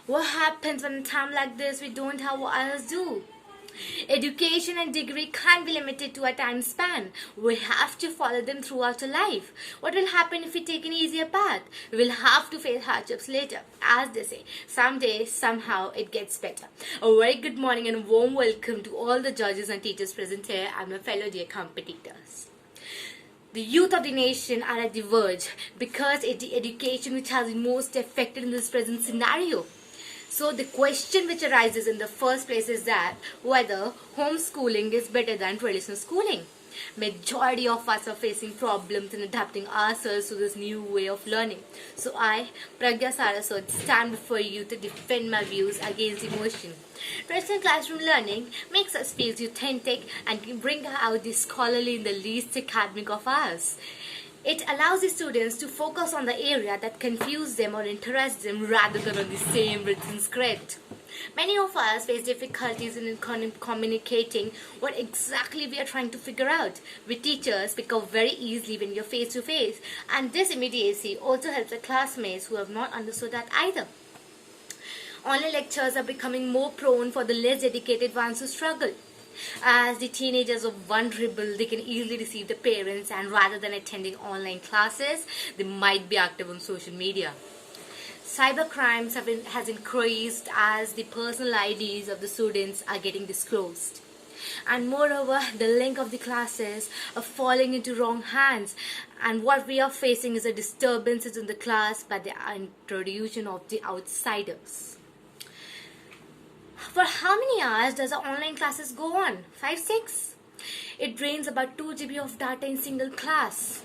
What happens when in a time like this we don't have what others do? Education and degree can't be limited to a time span. We have to follow them throughout our life. What will happen if we take an easier path? We will have to face hardships later. As they say, someday, somehow, it gets better. A very good morning and warm welcome to all the judges and teachers present here and my fellow dear competitors. The youth of the nation are at the verge because it's the education which has been most affected in this present scenario. So the question which arises in the first place is that whether homeschooling is better than traditional schooling. Majority of us are facing problems in adapting ourselves to this new way of learning. So I, Pragya Saraswat, stand before you to defend my views against emotion. Traditional classroom learning makes us feel authentic and can bring out the scholarly in the least academic of us. It allows the students to focus on the area that confuses them or interests them rather than on the same written script. Many of us face difficulties in communicating what exactly we are trying to figure out. We teachers pick up very easily when we are face to face, and this immediacy also helps the classmates who have not understood that either. Online lectures are becoming more prone for the less dedicated ones who struggle. As the teenagers are vulnerable, they can easily deceive the parents, and rather than attending online classes, they might be active on social media. Cybercrimes has increased as the personal IDs of the students are getting disclosed. And moreover, the link of the classes are falling into wrong hands, and what we are facing is a disturbances in the class by the introduction of the outsiders. For how many hours does our online classes go on? 5, 6? It drains about 2 GB of data in single class.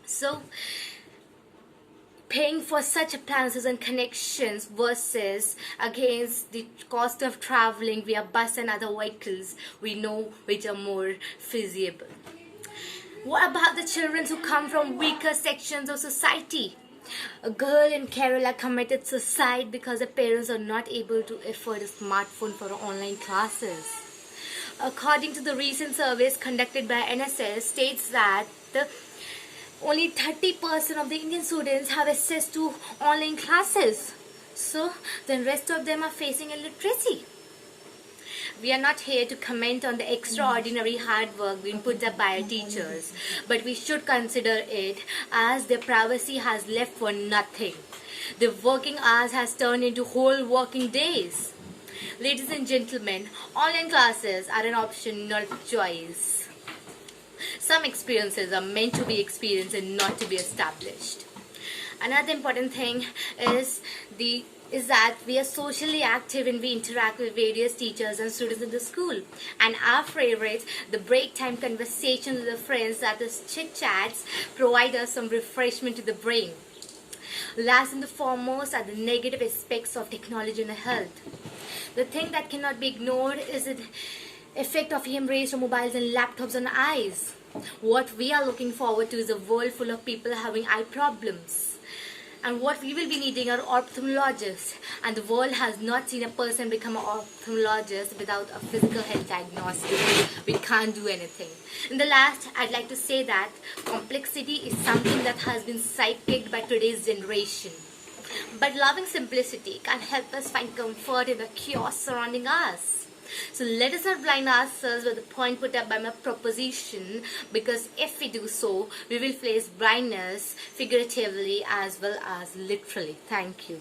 So, paying for such appliances and connections versus against the cost of traveling via bus and other vehicles, we know which are more feasible. What about the children who come from weaker sections of society? A girl in Kerala committed suicide because her parents are not able to afford a smartphone for online classes. According to the recent surveys conducted by NSS, states that only 30% of the Indian students have access to online classes. So, the rest of them are facing illiteracy. We are not here to comment on the extraordinary hard work being put up by our teachers, but we should consider it as their privacy has left for nothing. The working hours has turned into whole working days. Ladies and gentlemen, online classes are an option, not a choice. Some experiences are meant to be experienced and not to be established. Another important thing is that we are socially active and we interact with various teachers and students in the school. And our favorite, the break time conversations with the friends, that is chit-chats, provide us some refreshment to the brain. Last and the foremost are the negative aspects of technology and health. The thing that cannot be ignored is the effect of EM rays from mobiles and laptops on eyes. What we are looking forward to is a world full of people having eye problems. And what we will be needing are ophthalmologists. And the world has not seen a person become an ophthalmologist without a physical health diagnosis. We can't do anything. In the last, I'd like to say that complexity is something that has been sidekicked by today's generation. But loving simplicity can help us find comfort in the chaos surrounding us. So let us not blind ourselves with the point put up by my proposition, because if we do so, we will face blindness figuratively as well as literally. Thank you.